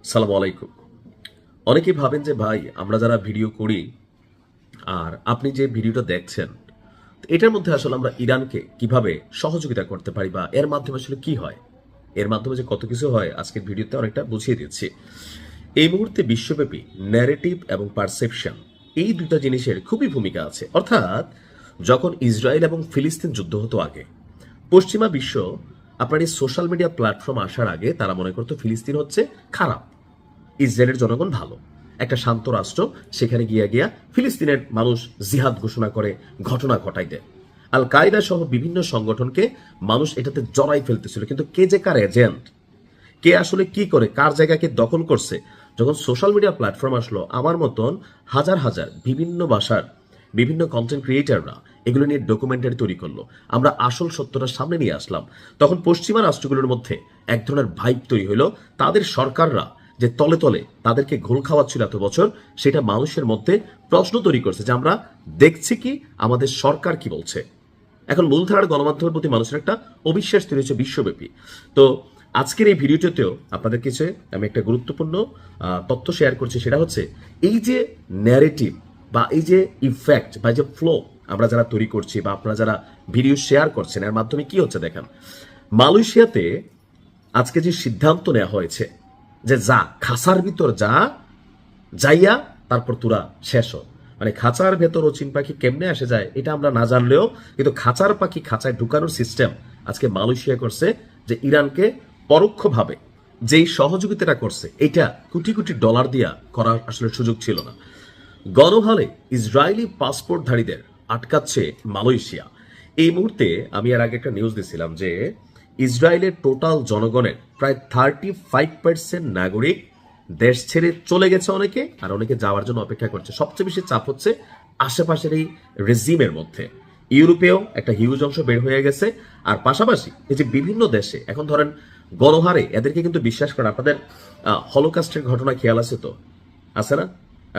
সালামু আলাইকুম। অনেকেই ভাবেন যে ভাই আমরা যারা ভিডিও করি আর আপনি যে ভিডিওটা দেখছেন এটার মধ্যে আসলে আমরা ইরানকে কিভাবে সহযোগিতা করতে পারি বা এর মাধ্যমে আসলে কি হয়, এর মাধ্যমে যে কত কিছু হয় আজকের ভিডিওতে অনেকটা বুঝিয়ে দিচ্ছি। এই মুহূর্তে বিশ্বব্যাপী ন্যারেটিভ এবং পারসেপশন এই দুটো জিনিসের খুবই ভূমিকা আছে। অর্থাৎ যখন ইসরায়েল এবং ফিলিস্তিন যুদ্ধ হতো আগে, পশ্চিমা বিশ্ব আপনার এই সোশ্যাল মিডিয়া প্ল্যাটফর্ম আসার আগে তারা মনে করতো ফিলিস্তিন হচ্ছে খারাপ, ইসরায়েলের জনগণ ভালো, একটা শান্ত রাষ্ট্র, সেখানে গিয়া গিয়া ফিলিস্তিনের মানুষ জিহাদ ঘোষণা করে ঘটনা ঘটাই দেয়। আল কায়দা সহ বিভিন্ন সংগঠনকে মানুষ এটাতে জড়াই ফেলতেছিল, কিন্তু কে যে কার এজেন্ট, কে আসলে কি করে কার জায়গাকে দখল করছে, যখন সোশ্যাল মিডিয়া প্ল্যাটফর্ম আসলো আমার মতন হাজার হাজার বিভিন্ন ভাষার বিভিন্ন কন্টেন্ট ক্রিয়েটাররা এগুলো নিয়ে ডকুমেন্টারি তৈরি করলো, আমরা আসল সত্যটা সামনে নিয়ে আসলাম, তখন পশ্চিমা রাষ্ট্রগুলোর মধ্যে এক ধরনের ভাইব তৈরি হলো। তাদের সরকাররা যে তলে তলে তাদেরকে ঘোল খাওয়াচ্ছিল এত বছর, সেটা মানুষের মধ্যে প্রশ্ন তৈরি করছে যে আমরা দেখছি কি, আমাদের সরকার কি বলছে। এখন মূলধারার গণমাধ্যমের প্রতি মানুষের একটা অবিশ্বাস তৈরি হচ্ছে বিশ্বব্যাপী। তো আজকের এই ভিডিওটিতেও আপনাদের কাছে আমি একটা গুরুত্বপূর্ণ তথ্য শেয়ার করছি, সেটা হচ্ছে এই যে ন্যারেটিভ বা এই যে ইফেক্ট বা যে ফ্লো আমরা যারা তৈরি করছি বা আপনারা যারা ভিডিও শেয়ার করছেন, এর মাধ্যমে কি হচ্ছে দেখেন। মালয়েশিয়াতে আজকে যে সিদ্ধান্ত নেওয়া হয়েছে যে যা খাঁচার ভিতর যা যাইয়া তারপর তোরা শেষ হ, মানে খাঁচার ভেতর ও চিন পাখি কেমনে আসে যায় এটা আমরা না জানলেও কিন্তু খাঁচার পাখি খাঁচায় ঢুকানোর সিস্টেম আজকে মালয়েশিয়া করছে, যে ইরানকে পরোক্ষভাবে যেই সহযোগিতাটা করছে এটা কোটি কোটি ডলার দিয়া করার আসলে সুযোগ ছিল না। গণহালে ইসরায়েলি পাসপোর্টধারীদের আটকাচ্ছে মালয়েশিয়া। এই মুহূর্তে আমি এর আগে একটা নিউজ দিছিলাম যে ইসরায়েলের টোটাল জনগণের প্রায় 35% নাগরিক দেশ ছেড়ে চলে গেছে অনেকে, আর অনেকে যাওয়ার জন্য অপেক্ষা করছে। সবচেয়ে বেশি চাপ হচ্ছে আশেপাশের এই রেজিমের মধ্যে। ইউরোপেও একটা হিউজ অংশ বের হয়ে গেছে, আর পাশাপাশি এই যে বিভিন্ন দেশে এখন ধরেন গণহারে এদেরকে কিন্তু বিশ্বাস করেন। আপনাদের হলোকাস্টের ঘটনা খেয়াল আছে তো, আছে না?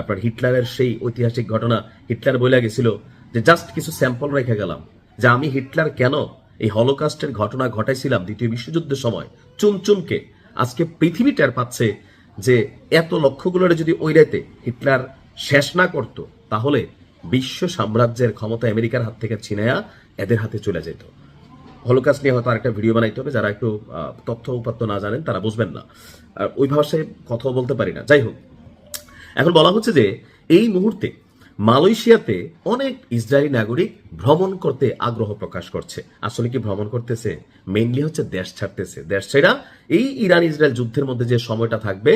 আপনার হিটলারের সেই ঐতিহাসিক ঘটনা, হিটলার বলে গেছিল যে জাস্ট কিছু স্যাম্পল রেখে গেলাম, যে আমি হিটলার কেন এই হলোকাস্টের ঘটনা ঘটাইছিলাম দ্বিতীয় বিশ্বযুদ্ধের সময় চুমচুমকে। আজকে পৃথিবী টের পাচ্ছে যে এত লক্ষ্যগুলোর যদি ওই রাতে হিটলার শেষ না করত, তাহলে বিশ্ব সাম্রাজ্যের ক্ষমতা আমেরিকার হাত থেকে ছিনায়া এদের হাতে চলে যেত। হলোকাস্ট নিয়ে হয়তো আরেকটা ভিডিও বানাইতে হবে, যারা একটু তথ্য উপাত্ত না জানেন তারা বুঝবেন না, আর ওই ভাষায় কথাও বলতে পারি না। যাই হোক, এখন বলা হচ্ছে যে এই মুহূর্তে মালয়েশিয়াতে অনেক ইসরায়েলি নাগরিক ভ্রমণ করতে আগ্রহ প্রকাশ করছে। আসলে কি ভ্রমণ করতেছে? মেইনলি হচ্ছে দেশ ছাড়তেছে। দেশ ছেড়া এই ইরান ইসরায়েল যুদ্ধের মধ্যে যে সময়টা থাকবে,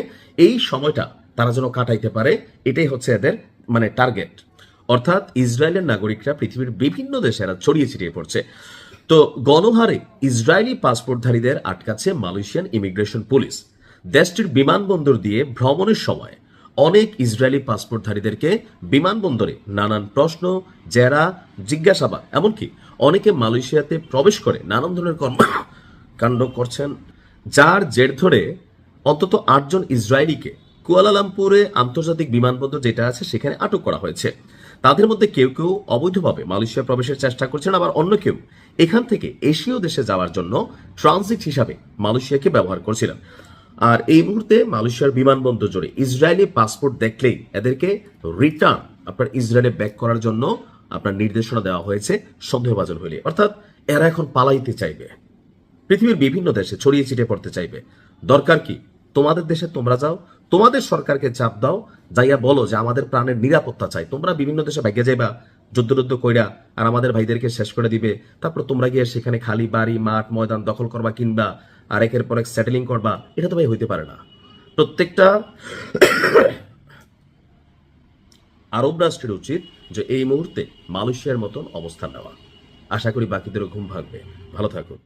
এই সময়টা তারা যেন কাটাইতে পারে, এটাই হচ্ছে এদের মানে টার্গেট। অর্থাৎ ইসরায়েলের নাগরিকরা পৃথিবীর বিভিন্ন দেশে এরা ছড়িয়ে ছিটিয়ে পড়ছে। তো গণহারে ইসরায়েলি পাসপোর্টধারীদের আটকাচ্ছে মালয়েশিয়ান ইমিগ্রেশন পুলিশ। দেশটির বিমানবন্দর দিয়ে ভ্রমণের সময় অনেক ইসরায়েলি পাসপোর্টধারীদেরকে বিমানবন্দরে নানান প্রশ্ন, জেরা, জিজ্ঞাসাবাদ, এমনকি অনেকে মালয়েশিয়াতে প্রবেশ করে নানান ধরনের কর্মকাণ্ড করছেন, যার জের ধরে অন্তত 8 জন ইসরায়েলিকে কুয়ালালামপুরে আন্তর্জাতিক বিমানবন্দর যেটা আছে সেখানে আটক করা হয়েছে। তাদের মধ্যে কেউ কেউ অবৈধভাবে মালয়েশিয়া প্রবেশের চেষ্টা করছেন, আবার অন্য কেউ এখান থেকে এশীয় দেশে যাওয়ার জন্য ট্রানজিট হিসাবে মালয়েশিয়াকে ব্যবহার করছিলেন। আর এই মুহূর্তে মালয়েশিয়ার বিমানবন্দর জুড়ে ইসরায়েলি পাসপোর্ট দেখলেই এদেরকে রিটার্ন আপনার ইসরায়েলে ব্যাক করার জন্য আপনার নির্দেশনা দেওয়া হয়েছে সন্দেহভাজন হইলে। অর্থাৎ এরা এখন পালাইতে চাইবে, পৃথিবীর বিভিন্ন দেশে ছড়িয়ে ছিটিয়ে পড়তে চাইবে। দরকার কি? তোমাদের দেশে তোমরা যাও, তোমাদের সরকারকে চাপ দাও, যাইয়া বলো যে আমাদের প্রাণের নিরাপত্তা চাই। তোমরা বিভিন্ন দেশে ভাগ্যে যাইবা যুদ্ধ কইরা, আর আমাদের ভাইদেরকে শেষ করে দিবে। তারপর তোমরা গিয়ে সেখানে খালি বাড়ি, মাঠ, ময়দান দখল করবা, কিনবা, আর একের পর এক সেটেলিং করবা। এটা তো ভাই হইতে পারে না। প্রত্যেকটা আরব রাষ্ট্রের উচিত যে এই মুহূর্তে মালয়েশিয়ার মতন অবস্থান নেওয়া। আশা করি বাকিদেরও ঘুম ভাঙবে। ভালো থাকুন।